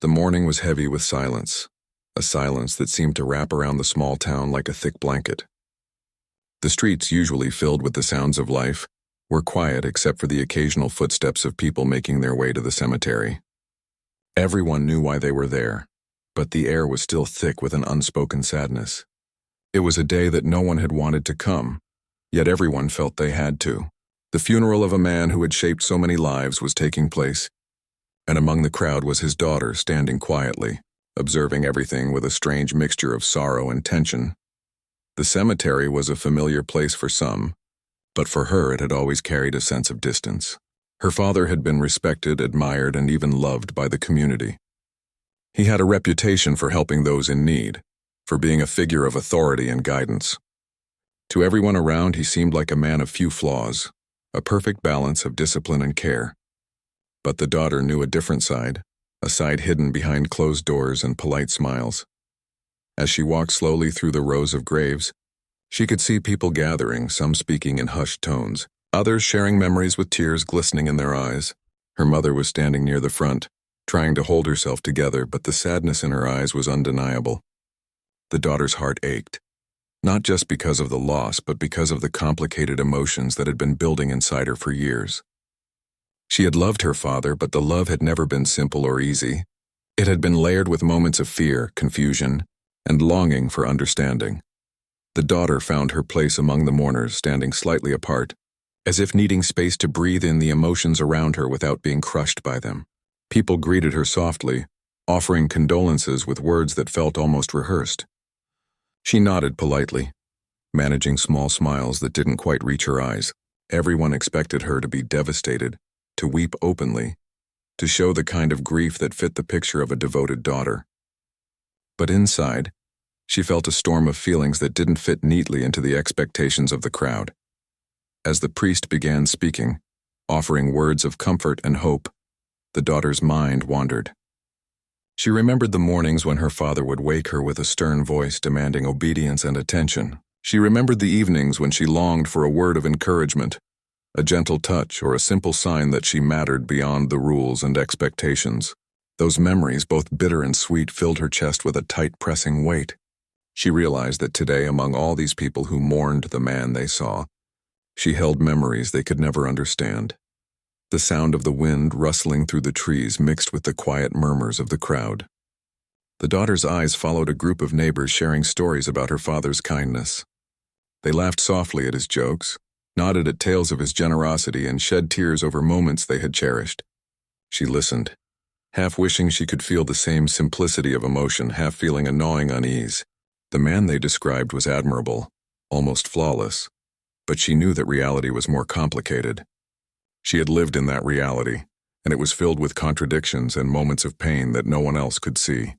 The morning was heavy with silence, a silence that seemed to wrap around the small town like a thick blanket. The streets, usually filled with the sounds of life, were quiet except for the occasional footsteps of people making their way to the cemetery. Everyone knew why they were there, but the air was still thick with an unspoken sadness. It was a day that no one had wanted to come, yet everyone felt they had to. The funeral of a man who had shaped so many lives was taking place, and among the crowd was his daughter standing quietly, observing everything with a strange mixture of sorrow and tension. The cemetery was a familiar place for some, but for her it had always carried a sense of distance. Her father had been respected, admired, and even loved by the community. He had a reputation for helping those in need, for being a figure of authority and guidance. To everyone around, he seemed like a man of few flaws, a perfect balance of discipline and care. But the daughter knew a different side, a side hidden behind closed doors and polite smiles. As she walked slowly through the rows of graves, she could see people gathering, some speaking in hushed tones, others sharing memories with tears glistening in their eyes. Her mother was standing near the front, trying to hold herself together, but the sadness in her eyes was undeniable. The daughter's heart ached, not just because of the loss, but because of the complicated emotions that had been building inside her for years. She had loved her father, but the love had never been simple or easy. It had been layered with moments of fear, confusion, and longing for understanding. The daughter found her place among the mourners, standing slightly apart, as if needing space to breathe in the emotions around her without being crushed by them. People greeted her softly, offering condolences with words that felt almost rehearsed. She nodded politely, managing small smiles that didn't quite reach her eyes. Everyone expected her to be devastated, to weep openly, to show the kind of grief that fit the picture of a devoted daughter. But inside, she felt a storm of feelings that didn't fit neatly into the expectations of the crowd. As the priest began speaking, offering words of comfort and hope, the daughter's mind wandered. She remembered the mornings when her father would wake her with a stern voice demanding obedience and attention. She remembered the evenings when she longed for a word of encouragement, a gentle touch, or a simple sign that she mattered beyond the rules and expectations. Those memories, both bitter and sweet, filled her chest with a tight, pressing weight. She realized that today, among all these people who mourned the man they saw, she held memories they could never understand. The sound of the wind rustling through the trees mixed with the quiet murmurs of the crowd. The daughter's eyes followed a group of neighbors sharing stories about her father's kindness. They laughed softly at his jokes, nodded at tales of his generosity, and shed tears over moments they had cherished. She listened, half wishing she could feel the same simplicity of emotion, half feeling a gnawing unease. The man they described was admirable, almost flawless, but she knew that reality was more complicated. She had lived in that reality, and it was filled with contradictions and moments of pain that no one else could see.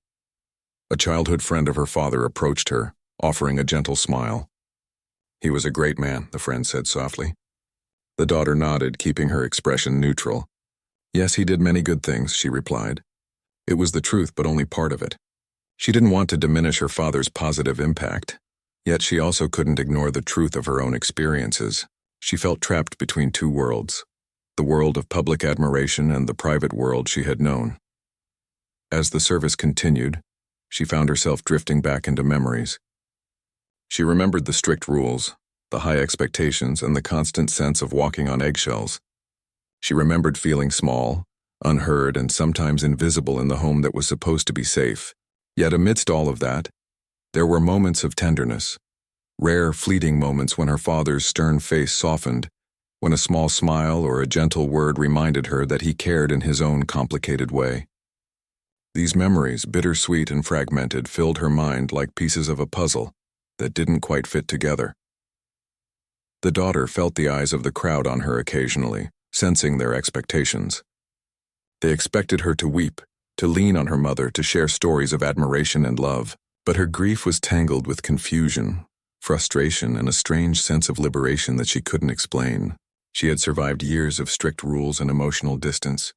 A childhood friend of her father approached her, offering a gentle smile. "He was a great man," the friend said softly. The daughter nodded, keeping her expression neutral. "Yes, he did many good things," she replied. It was the truth, but only part of it. She didn't want to diminish her father's positive impact, yet she also couldn't ignore the truth of her own experiences. She felt trapped between two worlds, the world of public admiration and the private world she had known. As the service continued, she found herself drifting back into memories. She remembered the strict rules, the high expectations, and the constant sense of walking on eggshells. She remembered feeling small, unheard, and sometimes invisible in the home that was supposed to be safe. Yet amidst all of that, there were moments of tenderness, rare, fleeting moments when her father's stern face softened, when a small smile or a gentle word reminded her that he cared in his own complicated way. These memories, bittersweet and fragmented, filled her mind like pieces of a puzzle that didn't quite fit together. The daughter felt the eyes of the crowd on her occasionally, sensing their expectations. They expected her to weep, to lean on her mother, to share stories of admiration and love, but her grief was tangled with confusion, frustration, and a strange sense of liberation that she couldn't explain. She had survived years of strict rules and emotional distance,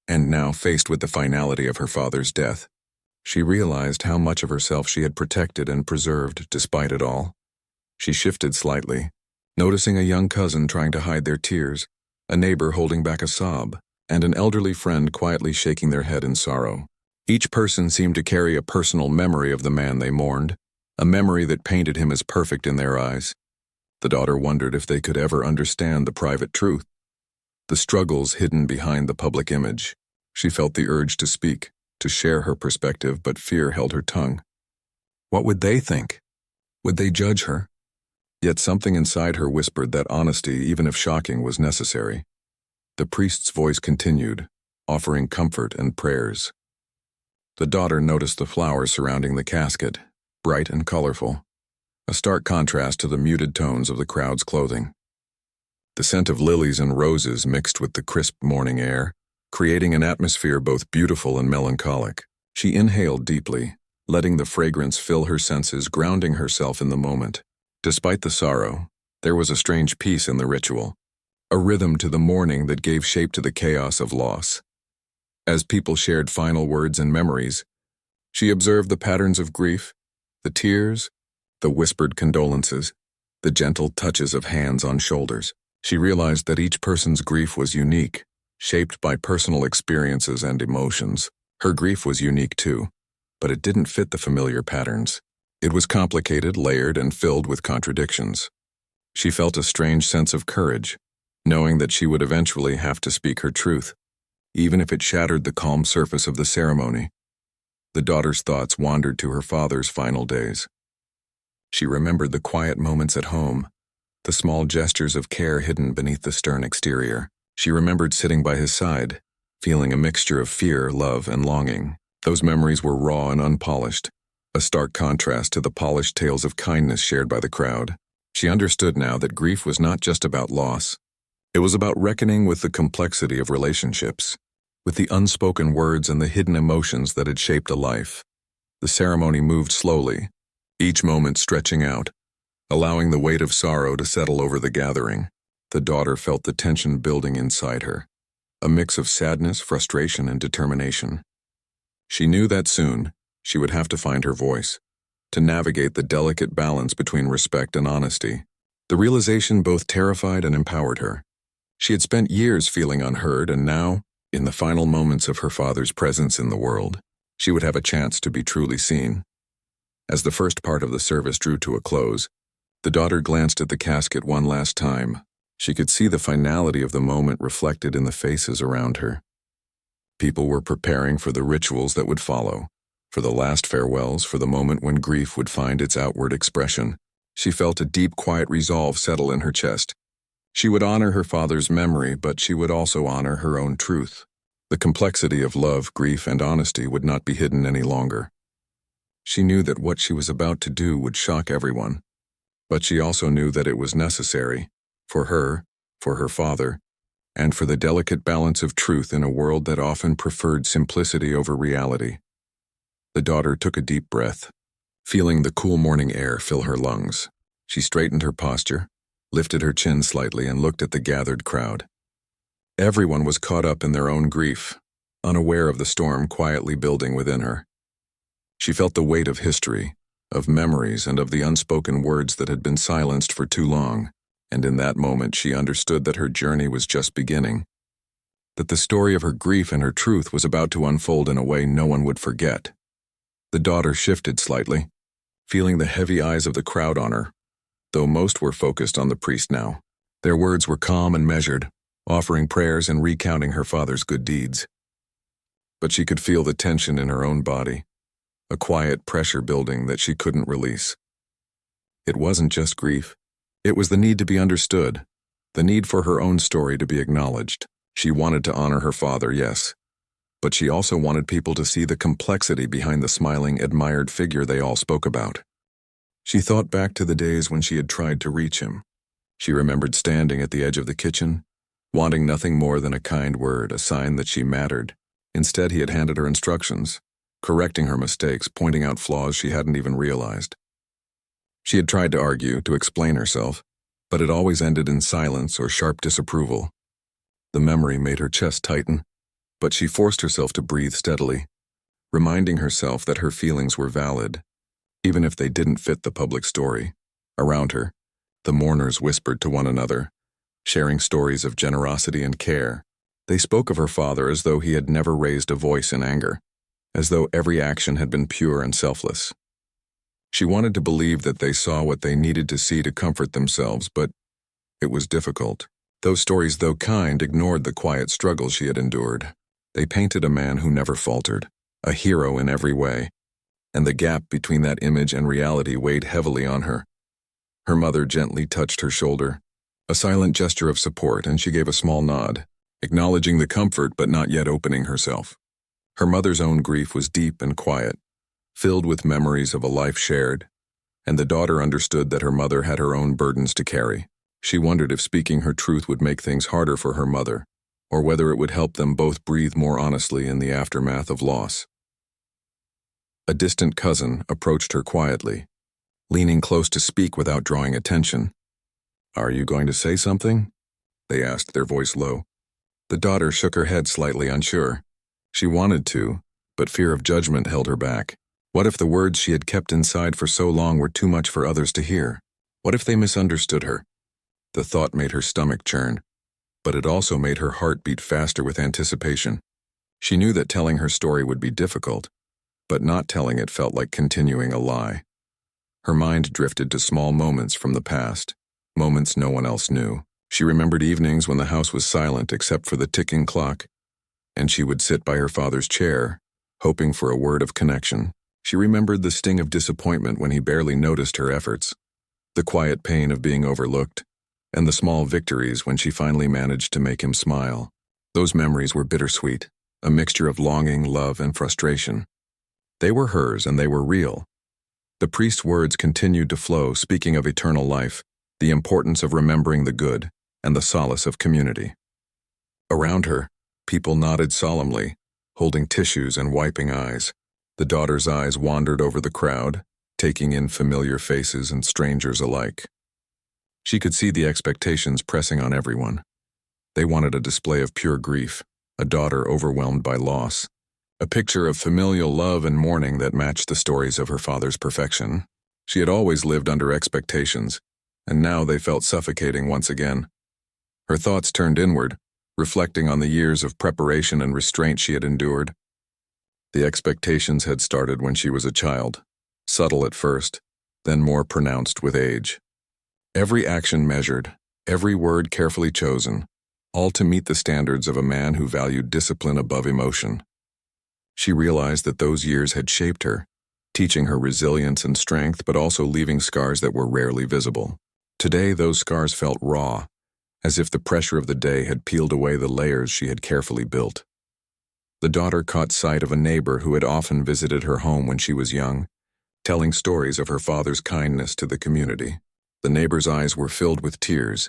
and now, faced with the finality of her father's death, she realized how much of herself she had protected and preserved despite it all. She shifted slightly, noticing a young cousin trying to hide their tears, a neighbor holding back a sob, and an elderly friend quietly shaking their head in sorrow. Each person seemed to carry a personal memory of the man they mourned, a memory that painted him as perfect in their eyes. The daughter wondered if they could ever understand the private truth, the struggles hidden behind the public image. She felt the urge to speak, to share her perspective, but fear held her tongue. What would they think? Would they judge her? Yet something inside her whispered that honesty, even if shocking, was necessary. The priest's voice continued, offering comfort and prayers. The daughter noticed the flowers surrounding the casket, bright and colorful, a stark contrast to the muted tones of the crowd's clothing. The scent of lilies and roses mixed with the crisp morning air, creating an atmosphere both beautiful and melancholic. She inhaled deeply, letting the fragrance fill her senses, grounding herself in the moment. Despite the sorrow, there was a strange peace in the ritual, a rhythm to the mourning that gave shape to the chaos of loss. As people shared final words and memories, she observed the patterns of grief, the tears, the whispered condolences, the gentle touches of hands on shoulders. She realized that each person's grief was unique, shaped by personal experiences and emotions. Her grief was unique too, but it didn't fit the familiar patterns. It was complicated, layered, and filled with contradictions. She felt a strange sense of courage, knowing that she would eventually have to speak her truth, even if it shattered the calm surface of the ceremony. The daughter's thoughts wandered to her father's final days. She remembered the quiet moments at home, the small gestures of care hidden beneath the stern exterior. She remembered sitting by his side, feeling a mixture of fear, love, and longing. Those memories were raw and unpolished, a stark contrast to the polished tales of kindness shared by the crowd. She understood now that grief was not just about loss. It was about reckoning with the complexity of relationships, with the unspoken words and the hidden emotions that had shaped a life. The ceremony moved slowly, each moment stretching out, allowing the weight of sorrow to settle over the gathering. The daughter felt the tension building inside her, a mix of sadness, frustration, and determination. She knew that soon she would have to find her voice, to navigate the delicate balance between respect and honesty. The realization both terrified and empowered her. She had spent years feeling unheard, and now, in the final moments of her father's presence in the world, she would have a chance to be truly seen. As the first part of the service drew to a close, the daughter glanced at the casket one last time. She could see the finality of the moment reflected in the faces around her. People were preparing for the rituals that would follow, for the last farewells, for the moment when grief would find its outward expression. She felt a deep, quiet resolve settle in her chest. She would honor her father's memory, but she would also honor her own truth. The complexity of love, grief, and honesty would not be hidden any longer. She knew that what she was about to do would shock everyone, but she also knew that it was necessary, for her father, and for the delicate balance of truth in a world that often preferred simplicity over reality. The daughter took a deep breath, feeling the cool morning air fill her lungs. She straightened her posture, lifted her chin slightly, and looked at the gathered crowd. Everyone was caught up in their own grief, unaware of the storm quietly building within her. She felt the weight of history, of memories, and of the unspoken words that had been silenced for too long, and in that moment she understood that her journey was just beginning, that the story of her grief and her truth was about to unfold in a way no one would forget. The daughter shifted slightly, feeling the heavy eyes of the crowd on her, though most were focused on the priest now. Their words were calm and measured, offering prayers and recounting her father's good deeds. But she could feel the tension in her own body, a quiet pressure building that she couldn't release. It wasn't just grief. It was the need to be understood, the need for her own story to be acknowledged. She wanted to honor her father, yes, but she also wanted people to see the complexity behind the smiling, admired figure they all spoke about. She thought back to the days when she had tried to reach him. She remembered standing at the edge of the kitchen, wanting nothing more than a kind word, a sign that she mattered. Instead, he had handed her instructions, correcting her mistakes, pointing out flaws she hadn't even realized. She had tried to argue, to explain herself, but it always ended in silence or sharp disapproval. The memory made her chest tighten, but she forced herself to breathe steadily, reminding herself that her feelings were valid, even if they didn't fit the public story. Around her, the mourners whispered to one another, sharing stories of generosity and care. They spoke of her father as though he had never raised a voice in anger. as though every action had been pure and selfless. She wanted to believe that they saw what they needed to see to comfort themselves, but it was difficult. Those stories, though kind, ignored the quiet struggles she had endured. They painted a man who never faltered, a hero in every way, and the gap between that image and reality weighed heavily on her. Her mother gently touched her shoulder, a silent gesture of support, and she gave a small nod, acknowledging the comfort but not yet opening herself. Her mother's own grief was deep and quiet, filled with memories of a life shared, and the daughter understood that her mother had her own burdens to carry. She wondered if speaking her truth would make things harder for her mother, or whether it would help them both breathe more honestly in the aftermath of loss. A distant cousin approached her quietly, leaning close to speak without drawing attention. "Are you going to say something?" they asked, their voice low. The daughter shook her head, slightly unsure. She wanted to, but fear of judgment held her back. What if the words she had kept inside for so long were too much for others to hear? What if they misunderstood her? The thought made her stomach churn, but it also made her heart beat faster with anticipation. She knew that telling her story would be difficult, but not telling it felt like continuing a lie. Her mind drifted to small moments from the past, moments no one else knew. She remembered evenings when the house was silent except for the ticking clock, and she would sit by her father's chair, hoping for a word of connection. She remembered the sting of disappointment when he barely noticed her efforts, the quiet pain of being overlooked, and the small victories when she finally managed to make him smile. Those memories were bittersweet, a mixture of longing, love, and frustration. They were hers, and they were real. The priest's words continued to flow, speaking of eternal life, the importance of remembering the good, and the solace of community. Around her, people nodded solemnly, holding tissues and wiping eyes. The daughter's eyes wandered over the crowd, taking in familiar faces and strangers alike. She could see the expectations pressing on everyone. They wanted a display of pure grief, a daughter overwhelmed by loss, a picture of familial love and mourning that matched the stories of her father's perfection. She had always lived under expectations, and now they felt suffocating once again. Her thoughts turned inward, reflecting on the years of preparation and restraint she had endured. The expectations had started when she was a child, subtle at first, then more pronounced with age. Every action measured, every word carefully chosen, all to meet the standards of a man who valued discipline above emotion. She realized that those years had shaped her, teaching her resilience and strength, but also leaving scars that were rarely visible. Today, those scars felt raw, as if the pressure of the day had peeled away the layers she had carefully built. The daughter caught sight of a neighbor who had often visited her home when she was young, telling stories of her father's kindness to the community. The neighbor's eyes were filled with tears,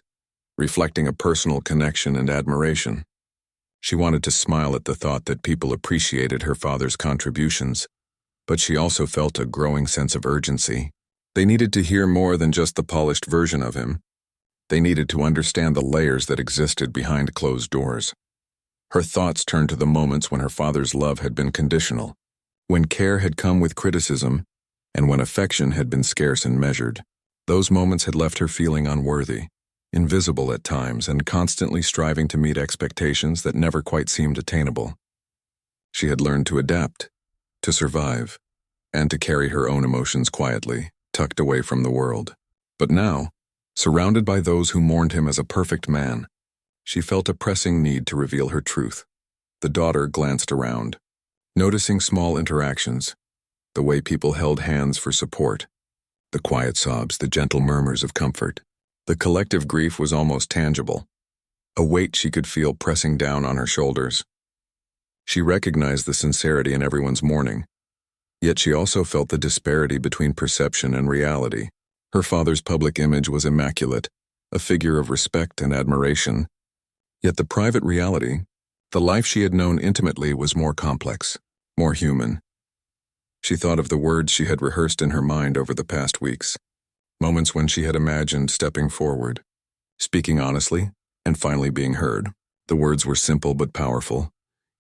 reflecting a personal connection and admiration. She wanted to smile at the thought that people appreciated her father's contributions, but she also felt a growing sense of urgency. They needed to hear more than just the polished version of him. They needed to understand the layers that existed behind closed doors. Her thoughts turned to the moments when her father's love had been conditional, when care had come with criticism, and when affection had been scarce and measured. Those moments had left her feeling unworthy, invisible at times, and constantly striving to meet expectations that never quite seemed attainable. She had learned to adapt, to survive, and to carry her own emotions quietly, tucked away from the world. But now, surrounded by those who mourned him as a perfect man, she felt a pressing need to reveal her truth. The daughter glanced around, noticing small interactions, the way people held hands for support, the quiet sobs, the gentle murmurs of comfort. The collective grief was almost tangible, a weight she could feel pressing down on her shoulders. She recognized the sincerity in everyone's mourning, yet she also felt the disparity between perception and reality. Her father's public image was immaculate, a figure of respect and admiration, yet the private reality, the life she had known intimately, was more complex, more human. She thought of the words she had rehearsed in her mind over the past weeks, moments when she had imagined stepping forward, speaking honestly, and finally being heard. The words were simple but powerful,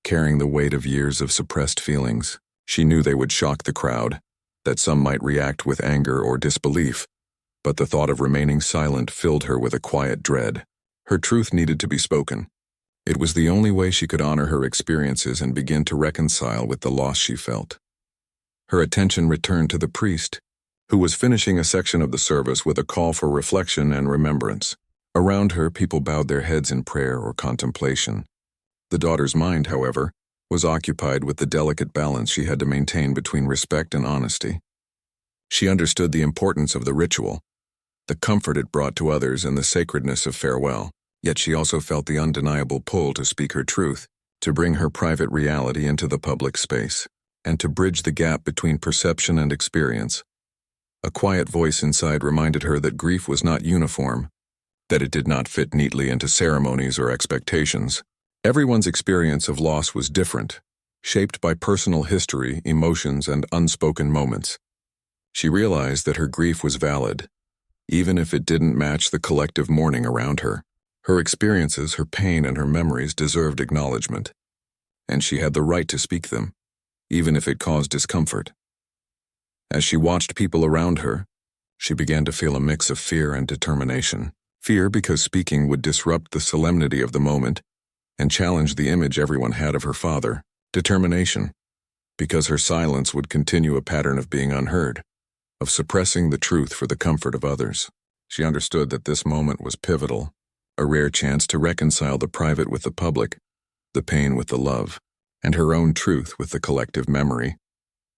carrying the weight of years of suppressed feelings. She knew they would shock the crowd, that some might react with anger or disbelief, but the thought of remaining silent filled her with a quiet dread. Her truth needed to be spoken, It was the only way she could honor her experiences and begin to reconcile with the loss she felt. Her attention returned to the priest, who was finishing a section of the service with a call for reflection and remembrance. Around her, people bowed their heads in prayer or contemplation. The daughter's mind, however, was occupied with the delicate balance she had to maintain between respect and honesty. She understood the importance of the ritual, the comfort it brought to others, and the sacredness of farewell, yet she also felt the undeniable pull to speak her truth, to bring her private reality into the public space, and to bridge the gap between perception and experience. A quiet voice inside reminded her that grief was not uniform, that it did not fit neatly into ceremonies or expectations. Everyone's experience of loss was different, shaped by personal history, emotions, and unspoken moments. She realized that her grief was valid, even if it didn't match the collective mourning around her. Her experiences, her pain, and her memories deserved acknowledgement, and she had the right to speak them, even if it caused discomfort. As she watched people around her, she began to feel a mix of fear and determination. Fear because speaking would disrupt the solemnity of the moment and challenge the image everyone had of her father. Determination because her silence would continue a pattern of being unheard, of suppressing the truth for the comfort of others. She understood that this moment was pivotal, a rare chance to reconcile the private with the public, the pain with the love, and her own truth with the collective memory.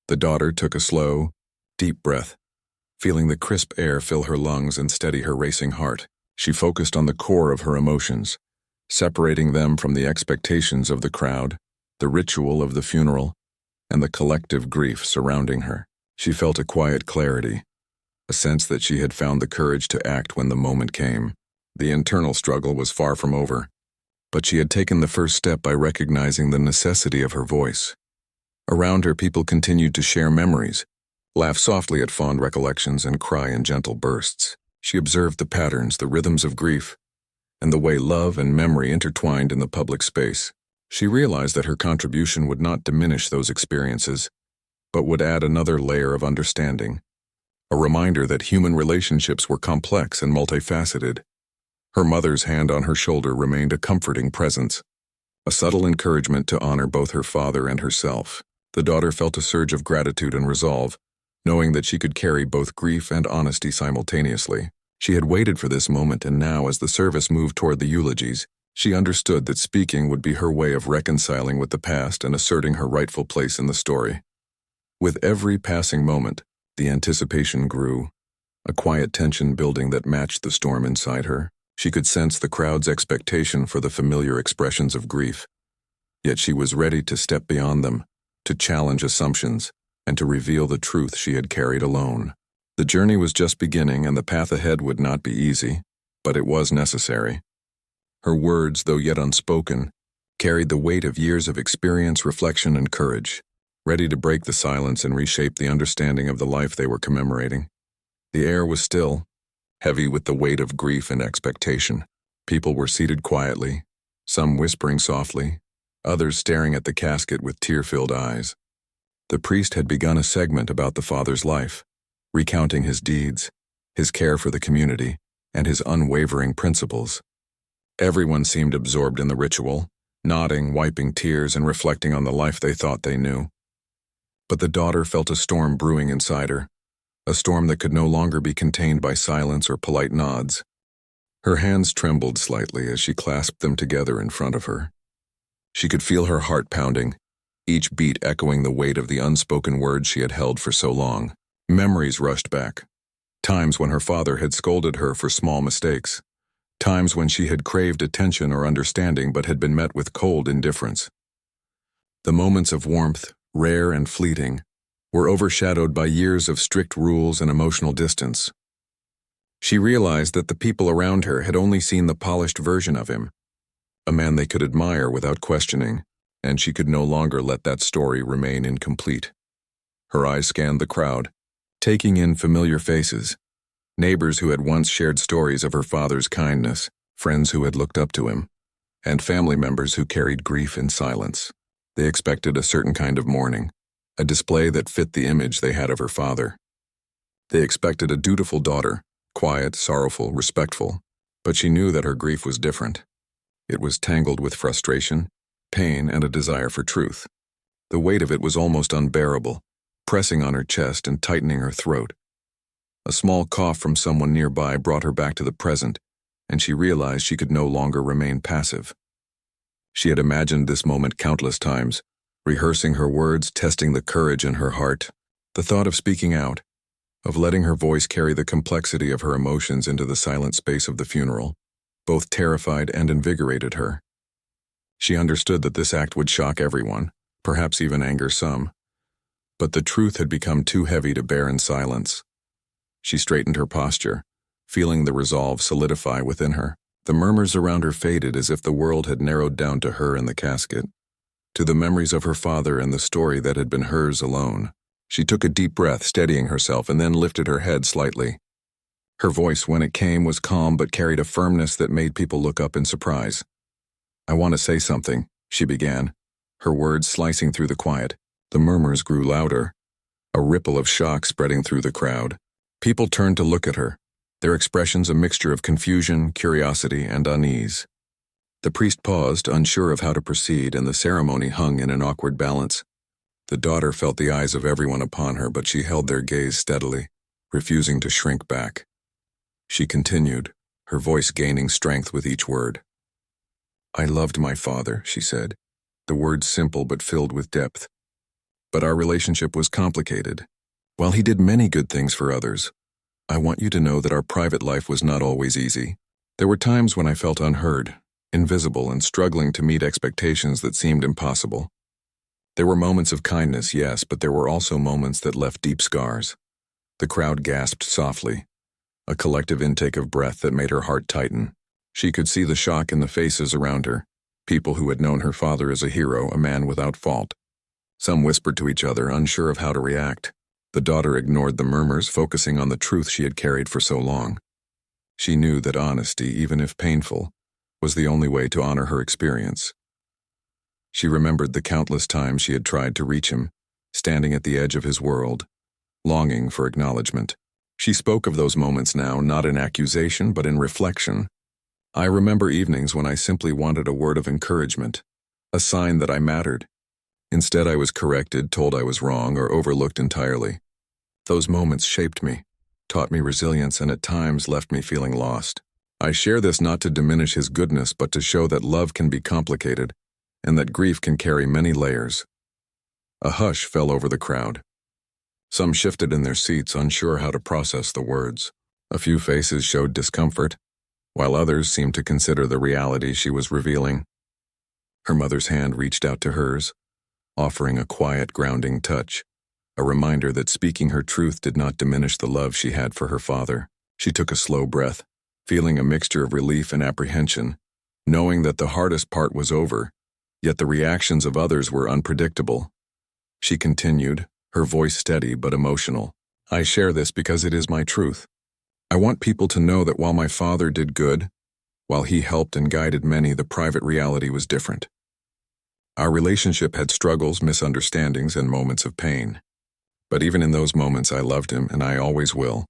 The daughter took a slow, deep breath, feeling the crisp air fill her lungs and steady her racing heart. She focused on the core of her emotions, separating them from the expectations of the crowd, the ritual of the funeral, and the collective grief surrounding her. She felt a quiet clarity, a sense that she had found the courage to act when the moment came. The internal struggle was far from over, but she had taken the first step by recognizing the necessity of her voice. Around her, people continued to share memories, laugh softly at fond recollections, and cry in gentle bursts. She observed the patterns, the rhythms of grief, and the way love and memory intertwined in the public space. She realized that her contribution would not diminish those experiences, but would add another layer of understanding, a reminder that human relationships were complex and multifaceted. Her mother's hand on her shoulder remained a comforting presence, a subtle encouragement to honor both her father and herself. The daughter felt a surge of gratitude and resolve, knowing that she could carry both grief and honesty simultaneously. She had waited for this moment, and now, as the service moved toward the eulogies, she understood that speaking would be her way of reconciling with the past and asserting her rightful place in the story. With every passing moment, the anticipation grew, a quiet tension building that matched the storm inside her. She could sense the crowd's expectation for the familiar expressions of grief, yet she was ready to step beyond them, to challenge assumptions, and to reveal the truth she had carried alone. The journey was just beginning, and the path ahead would not be easy, but it was necessary. Her words, though yet unspoken, carried the weight of years of experience, reflection, and courage, ready to break the silence and reshape the understanding of the life they were commemorating. The air was still, heavy with the weight of grief and expectation. People were seated quietly, some whispering softly, others staring at the casket with tear-filled eyes. The priest had begun a segment about the father's life, recounting his deeds, his care for the community, and his unwavering principles. Everyone seemed absorbed in the ritual, nodding, wiping tears, and reflecting on the life they thought they knew. But the daughter felt a storm brewing inside her, a storm that could no longer be contained by silence or polite nods. Her hands trembled slightly as she clasped them together in front of her. She could feel her heart pounding, each beat echoing the weight of the unspoken words she had held for so long. Memories rushed back, times when her father had scolded her for small mistakes, times when she had craved attention or understanding but had been met with cold indifference. The moments of warmth, rare and fleeting, were overshadowed by years of strict rules and emotional distance. She realized that the people around her had only seen the polished version of him, a man they could admire without questioning, and she could no longer let that story remain incomplete. Her eyes scanned the crowd, taking in familiar faces, neighbors who had once shared stories of her father's kindness, friends who had looked up to him, and family members who carried grief in silence. They expected a certain kind of mourning, a display that fit the image they had of her father. They expected a dutiful daughter, quiet, sorrowful, respectful, but she knew that her grief was different. It was tangled with frustration, pain, and a desire for truth. The weight of it was almost unbearable, pressing on her chest and tightening her throat. A small cough from someone nearby brought her back to the present, and she realized she could no longer remain passive. She had imagined this moment countless times, rehearsing her words, testing the courage in her heart. The thought of speaking out, of letting her voice carry the complexity of her emotions into the silent space of the funeral, both terrified and invigorated her. She understood that this act would shock everyone, perhaps even anger some. But the truth had become too heavy to bear in silence. She straightened her posture, feeling the resolve solidify within her. The murmurs around her faded as if the world had narrowed down to her in the casket, to the memories of her father and the story that had been hers alone. She took a deep breath, steadying herself, and then lifted her head slightly. Her voice, when it came, was calm but carried a firmness that made people look up in surprise. "I want to say something," she began, her words slicing through the quiet. The murmurs grew louder, a ripple of shock spreading through the crowd. People turned to look at her, their expressions a mixture of confusion, curiosity, and unease. The priest paused, unsure of how to proceed, and the ceremony hung in an awkward balance. The daughter felt the eyes of everyone upon her, but she held their gaze steadily, refusing to shrink back. She continued, her voice gaining strength with each word. "I loved my father," she said, the words simple but filled with depth. "But our relationship was complicated. While he did many good things for others, I want you to know that our private life was not always easy. There were times when I felt unheard, invisible, and struggling to meet expectations that seemed impossible. There were moments of kindness, yes, but there were also moments that left deep scars." The crowd gasped softly, a collective intake of breath that made her heart tighten. She could see the shock in the faces around her, people who had known her father as a hero, a man without fault. Some whispered to each other, unsure of how to react. The daughter ignored the murmurs, focusing on the truth she had carried for so long. She knew that honesty, even if painful, was the only way to honor her experience. She remembered the countless times she had tried to reach him, standing at the edge of his world, longing for acknowledgement. She spoke of those moments now, not in accusation, but in reflection. "I remember evenings when I simply wanted a word of encouragement, a sign that I mattered. Instead, I was corrected, told I was wrong, or overlooked entirely. Those moments shaped me, taught me resilience, and at times left me feeling lost. I share this not to diminish his goodness, but to show that love can be complicated, and that grief can carry many layers." A hush fell over the crowd. Some shifted in their seats, unsure how to process the words. A few faces showed discomfort, while others seemed to consider the reality she was revealing. Her mother's hand reached out to hers, offering a quiet, grounding touch, a reminder that speaking her truth did not diminish the love she had for her father. She took a slow breath, feeling a mixture of relief and apprehension, knowing that the hardest part was over, yet the reactions of others were unpredictable. She continued, her voice steady but emotional. "I share this because it is my truth. I want people to know that while my father did good, while he helped and guided many, the private reality was different. Our relationship had struggles, misunderstandings, and moments of pain. But even in those moments, I loved him, and I always will.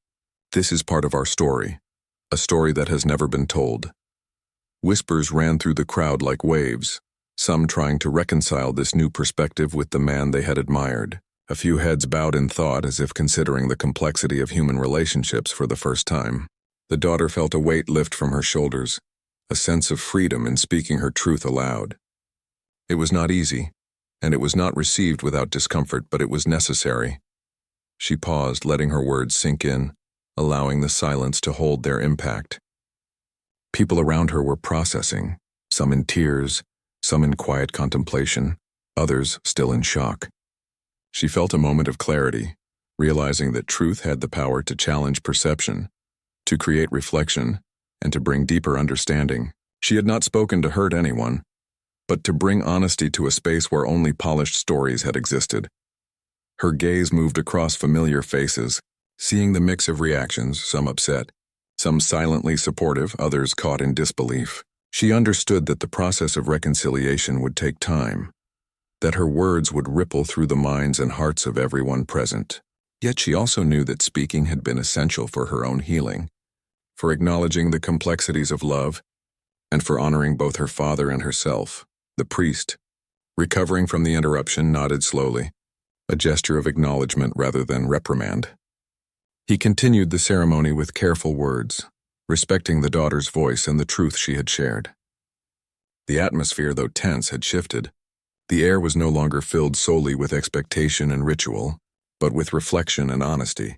This is part of our story, a story that has never been told." Whispers ran through the crowd like waves, some trying to reconcile this new perspective with the man they had admired. A few heads bowed in thought, as if considering the complexity of human relationships for the first time. The daughter felt a weight lift from her shoulders, a sense of freedom in speaking her truth aloud. It was not easy, and it was not received without discomfort, but it was necessary. She paused, letting her words sink in, allowing the silence to hold their impact. People around her were processing, some in tears, some in quiet contemplation, others still in shock. She felt a moment of clarity, realizing that truth had the power to challenge perception, to create reflection, and to bring deeper understanding. She had not spoken to hurt anyone, but to bring honesty to a space where only polished stories had existed. Her gaze moved across familiar faces, seeing the mix of reactions, some upset, some silently supportive, others caught in disbelief. She understood that the process of reconciliation would take time, that her words would ripple through the minds and hearts of everyone present. Yet she also knew that speaking had been essential for her own healing, for acknowledging the complexities of love, and for honoring both her father and herself. The priest, recovering from the interruption, nodded slowly, a gesture of acknowledgement rather than reprimand. He continued the ceremony with careful words, respecting the daughter's voice and the truth she had shared. The atmosphere, though tense, had shifted. The air was no longer filled solely with expectation and ritual, but with reflection and honesty.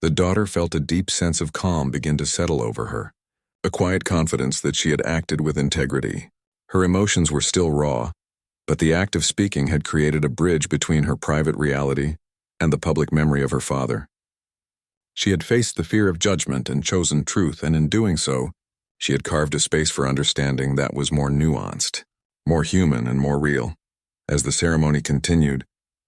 The daughter felt a deep sense of calm begin to settle over her, a quiet confidence that she had acted with integrity. Her emotions were still raw, but the act of speaking had created a bridge between her private reality and the public memory of her father. She had faced the fear of judgment and chosen truth, and in doing so, she had carved a space for understanding that was more nuanced, more human and more real. As the ceremony continued,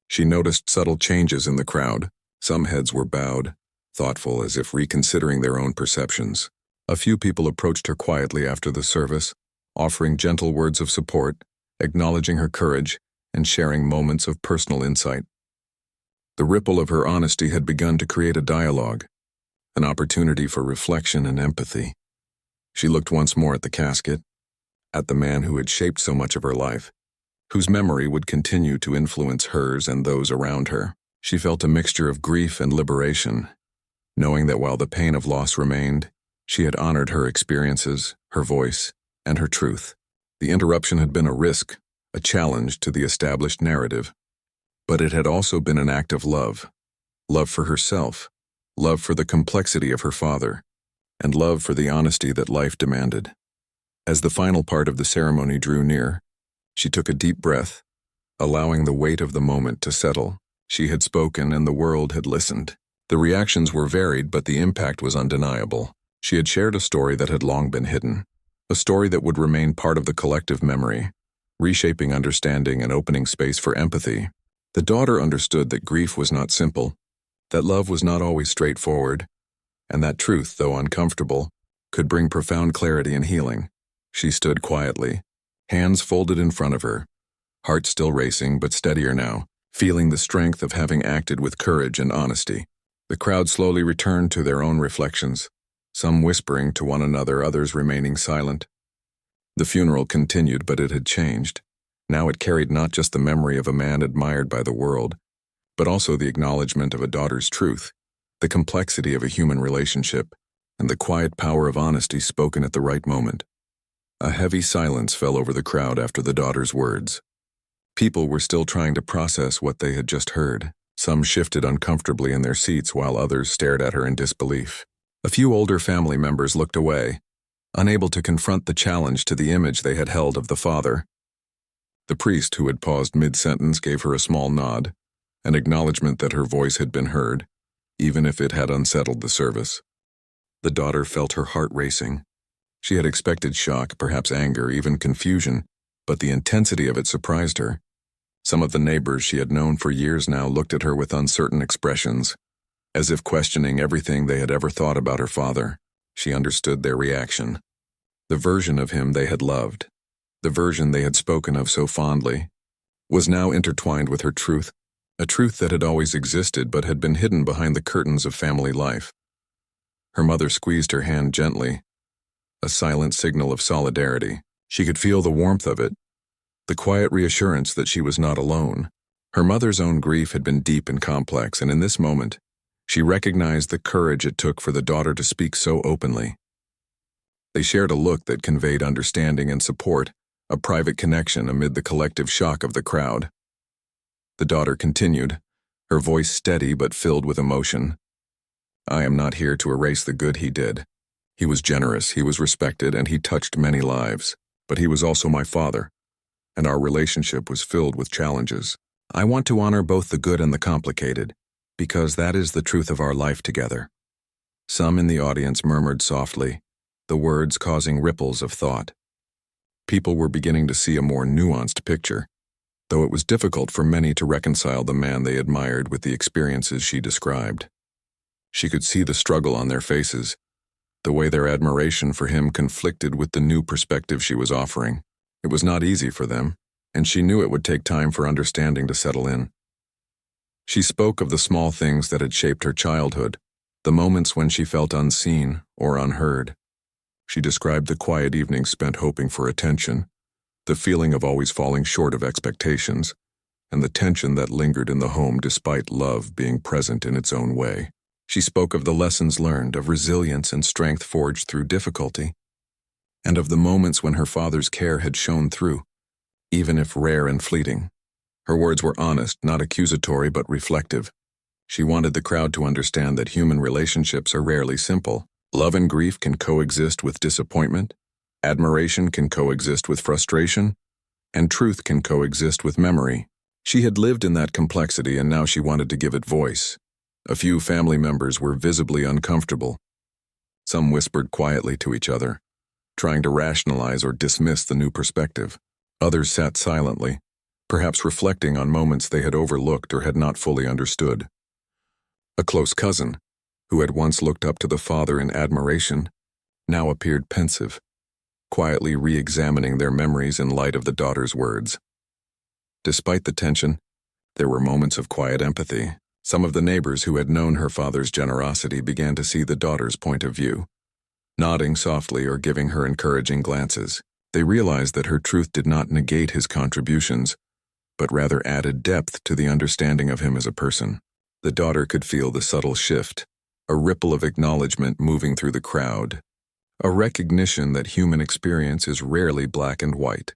she noticed subtle changes in the crowd. Some heads were bowed, thoughtful as if reconsidering their own perceptions. A few people approached her quietly after the service, offering gentle words of support, acknowledging her courage, and sharing moments of personal insight. The ripple of her honesty had begun to create a dialogue, an opportunity for reflection and empathy. She looked once more at the casket, at the man who had shaped so much of her life, whose memory would continue to influence hers and those around her. She felt a mixture of grief and liberation, knowing that while the pain of loss remained, she had honored her experiences, her voice, and her truth. The interruption had been a risk, a challenge to the established narrative, but it had also been an act of love. Love for herself, love for the complexity of her father, and love for the honesty that life demanded. As the final part of the ceremony drew near, she took a deep breath, allowing the weight of the moment to settle. She had spoken and the world had listened. The reactions were varied, but the impact was undeniable. She had shared a story that had long been hidden, a story that would remain part of the collective memory, reshaping understanding and opening space for empathy. The daughter understood that grief was not simple, that love was not always straightforward, and that truth, though uncomfortable, could bring profound clarity and healing. She stood quietly, hands folded in front of her, heart still racing but steadier now, feeling the strength of having acted with courage and honesty. The crowd slowly returned to their own reflections, some whispering to one another, others remaining silent. The funeral continued, but it had changed. Now it carried not just the memory of a man admired by the world, but also the acknowledgement of a daughter's truth, the complexity of a human relationship, and the quiet power of honesty spoken at the right moment. A heavy silence fell over the crowd after the daughter's words. People were still trying to process what they had just heard. Some shifted uncomfortably in their seats while others stared at her in disbelief. A few older family members looked away, unable to confront the challenge to the image they had held of the father. The priest, who had paused mid-sentence, gave her a small nod, an acknowledgement that her voice had been heard, even if it had unsettled the service. The daughter felt her heart racing. She had expected shock, perhaps anger, even confusion, but the intensity of it surprised her. Some of the neighbors she had known for years now looked at her with uncertain expressions, as if questioning everything they had ever thought about her father. She understood their reaction. The version of him they had loved, the version they had spoken of so fondly, was now intertwined with her truth, a truth that had always existed but had been hidden behind the curtains of family life. Her mother squeezed her hand gently, a silent signal of solidarity. She could feel the warmth of it, the quiet reassurance that she was not alone. Her mother's own grief had been deep and complex, and in this moment, she recognized the courage it took for the daughter to speak so openly. They shared a look that conveyed understanding and support, a private connection amid the collective shock of the crowd. The daughter continued, her voice steady but filled with emotion. "I am not here to erase the good he did. He was generous, he was respected, and he touched many lives. But he was also my father, and our relationship was filled with challenges. I want to honor both the good and the complicated, because that is the truth of our life together." Some in the audience murmured softly, the words causing ripples of thought. People were beginning to see a more nuanced picture, though it was difficult for many to reconcile the man they admired with the experiences she described. She could see the struggle on their faces, the way their admiration for him conflicted with the new perspective she was offering. It was not easy for them, and she knew it would take time for understanding to settle in. She spoke of the small things that had shaped her childhood, the moments when she felt unseen or unheard. She described the quiet evenings spent hoping for attention, the feeling of always falling short of expectations, and the tension that lingered in the home despite love being present in its own way. She spoke of the lessons learned, of resilience and strength forged through difficulty, and of the moments when her father's care had shone through, even if rare and fleeting. Her words were honest, not accusatory, but reflective. She wanted the crowd to understand that human relationships are rarely simple. Love and grief can coexist with disappointment, admiration can coexist with frustration, and truth can coexist with memory. She had lived in that complexity, and now she wanted to give it voice. A few family members were visibly uncomfortable. Some whispered quietly to each other, trying to rationalize or dismiss the new perspective. Others sat silently, perhaps reflecting on moments they had overlooked or had not fully understood. A close cousin, who had once looked up to the father in admiration, now appeared pensive, quietly re-examining their memories in light of the daughter's words. Despite the tension, there were moments of quiet empathy. Some of the neighbors who had known her father's generosity began to see the daughter's point of view, nodding softly or giving her encouraging glances. They realized that her truth did not negate his contributions, but rather added depth to the understanding of him as a person. The daughter could feel the subtle shift, a ripple of acknowledgement moving through the crowd, a recognition that human experience is rarely black and white.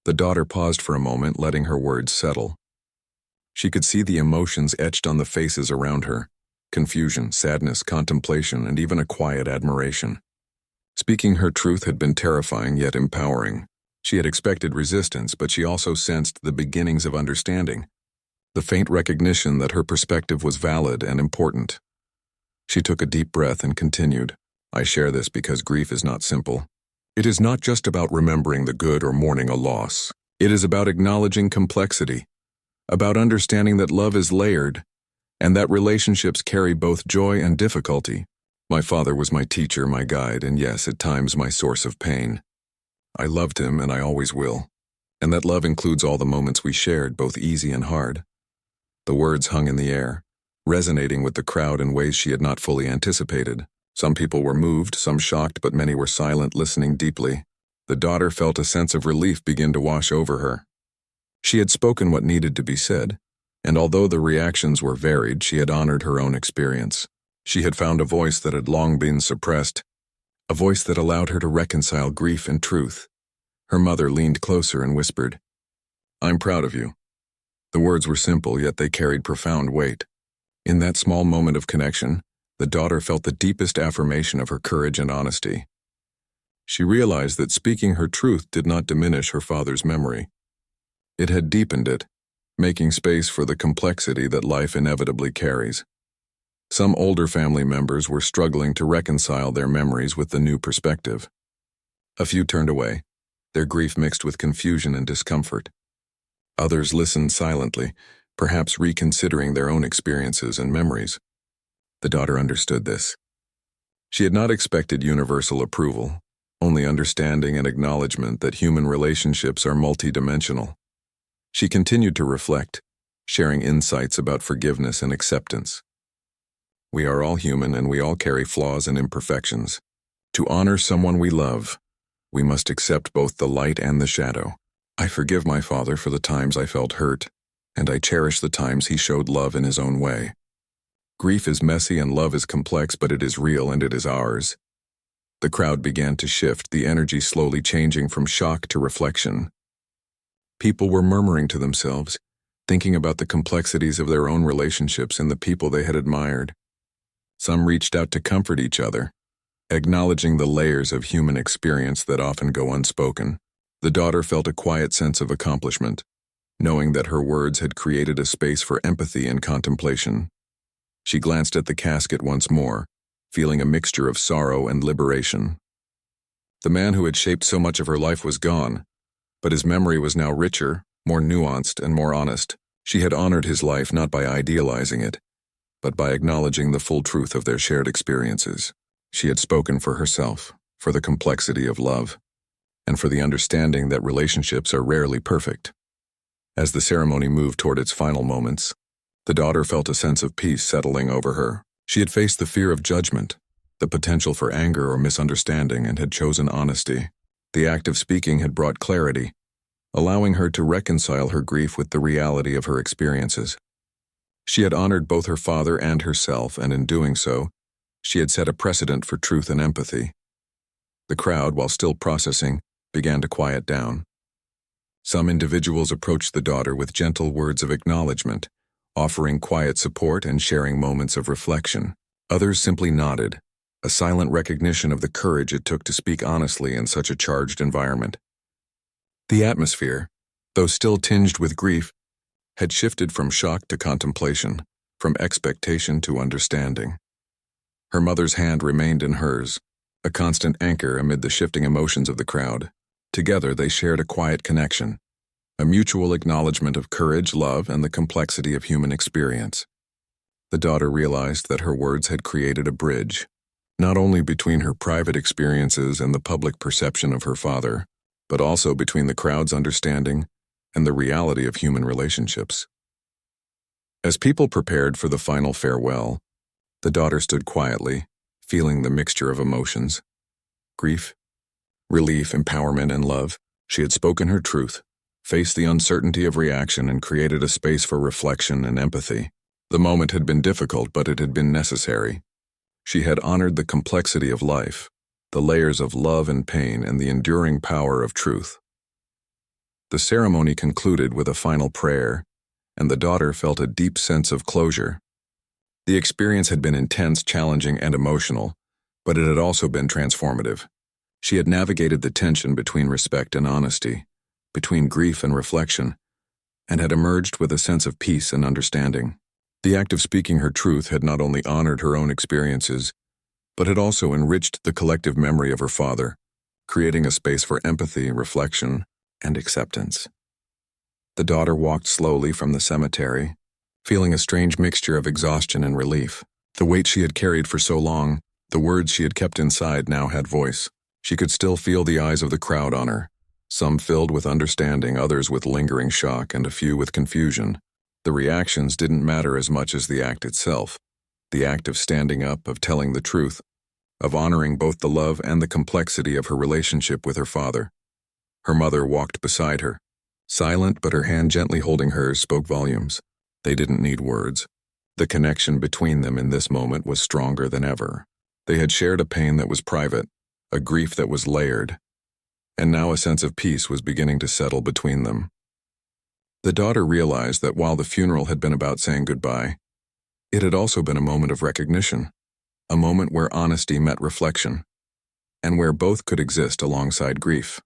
The daughter paused for a moment, letting her words settle. She could see the emotions etched on the faces around her: confusion, sadness, contemplation, and even a quiet admiration. Speaking her truth had been terrifying yet empowering. She had expected resistance, but she also sensed the beginnings of understanding, the faint recognition that her perspective was valid and important. She took a deep breath and continued, "I share this because grief is not simple. It is not just about remembering the good or mourning a loss. It is about acknowledging complexity, about understanding that love is layered, and that relationships carry both joy and difficulty. My father was my teacher, my guide, and yes, at times my source of pain. I loved him, and I always will. And that love includes all the moments we shared, both easy and hard." The words hung in the air, resonating with the crowd in ways she had not fully anticipated. Some people were moved, some shocked, but many were silent, listening deeply. The daughter felt a sense of relief begin to wash over her. She had spoken what needed to be said, and although the reactions were varied, she had honored her own experience. She had found a voice that had long been suppressed, a voice that allowed her to reconcile grief and truth. Her mother leaned closer and whispered, "I'm proud of you." The words were simple, yet they carried profound weight. In that small moment of connection, the daughter felt the deepest affirmation of her courage and honesty. She realized that speaking her truth did not diminish her father's memory. It had deepened it, making space for the complexity that life inevitably carries. Some older family members were struggling to reconcile their memories with the new perspective. A few turned away, their grief mixed with confusion and discomfort. Others listened silently, perhaps reconsidering their own experiences and memories. The daughter understood this. She had not expected universal approval, only understanding and acknowledgement that human relationships are multidimensional. She continued to reflect, sharing insights about forgiveness and acceptance. We are all human, and we all carry flaws and imperfections. To honor someone we love, we must accept both the light and the shadow. I forgive my father for the times I felt hurt, and I cherish the times he showed love in his own way. Grief is messy and love is complex, but it is real and it is ours. The crowd began to shift, the energy slowly changing from shock to reflection. People were murmuring to themselves, thinking about the complexities of their own relationships and the people they had admired. Some reached out to comfort each other, acknowledging the layers of human experience that often go unspoken. The daughter felt a quiet sense of accomplishment, knowing that her words had created a space for empathy and contemplation. She glanced at the casket once more, feeling a mixture of sorrow and liberation. The man who had shaped so much of her life was gone, but his memory was now richer, more nuanced, and more honest. She had honored his life not by idealizing it, but by acknowledging the full truth of their shared experiences. She had spoken for herself, for the complexity of love, and for the understanding that relationships are rarely perfect. As the ceremony moved toward its final moments, the daughter felt a sense of peace settling over her. She had faced the fear of judgment, the potential for anger or misunderstanding, and had chosen honesty. The act of speaking had brought clarity, allowing her to reconcile her grief with the reality of her experiences. She had honored both her father and herself, and in doing so, she had set a precedent for truth and empathy. The crowd, while still processing, began to quiet down. Some individuals approached the daughter with gentle words of acknowledgement, offering quiet support and sharing moments of reflection. Others simply nodded, a silent recognition of the courage it took to speak honestly in such a charged environment. The atmosphere, though still tinged with grief, had shifted from shock to contemplation, from expectation to understanding. Her mother's hand remained in hers, a constant anchor amid the shifting emotions of the crowd. Together they shared a quiet connection, a mutual acknowledgement of courage, love, and the complexity of human experience. The daughter realized that her words had created a bridge, not only between her private experiences and the public perception of her father, but also between the crowd's understanding and the reality of human relationships. As people prepared for the final farewell, the daughter stood quietly, feeling the mixture of emotions. Grief, relief, empowerment, and love. She had spoken her truth, faced the uncertainty of reaction, and created a space for reflection and empathy. The moment had been difficult, but it had been necessary. She had honored the complexity of life, the layers of love and pain, and the enduring power of truth. The ceremony concluded with a final prayer, and the daughter felt a deep sense of closure. The experience had been intense, challenging, and emotional, but it had also been transformative. She had navigated the tension between respect and honesty, between grief and reflection, and had emerged with a sense of peace and understanding. The act of speaking her truth had not only honored her own experiences, but had also enriched the collective memory of her father, creating a space for empathy, reflection, and acceptance. The daughter walked slowly from the cemetery, feeling a strange mixture of exhaustion and relief. The weight she had carried for so long, the words she had kept inside, now had voice. She could still feel the eyes of the crowd on her, some filled with understanding, others with lingering shock, and a few with confusion. The reactions didn't matter as much as the act itself, the act of standing up, of telling the truth, of honoring both the love and the complexity of her relationship with her father. Her mother walked beside her. Silent, but her hand gently holding hers spoke volumes. They didn't need words. The connection between them in this moment was stronger than ever. They had shared a pain that was private, a grief that was layered, and now a sense of peace was beginning to settle between them. The daughter realized that while the funeral had been about saying goodbye, it had also been a moment of recognition, a moment where honesty met reflection, and where both could exist alongside grief.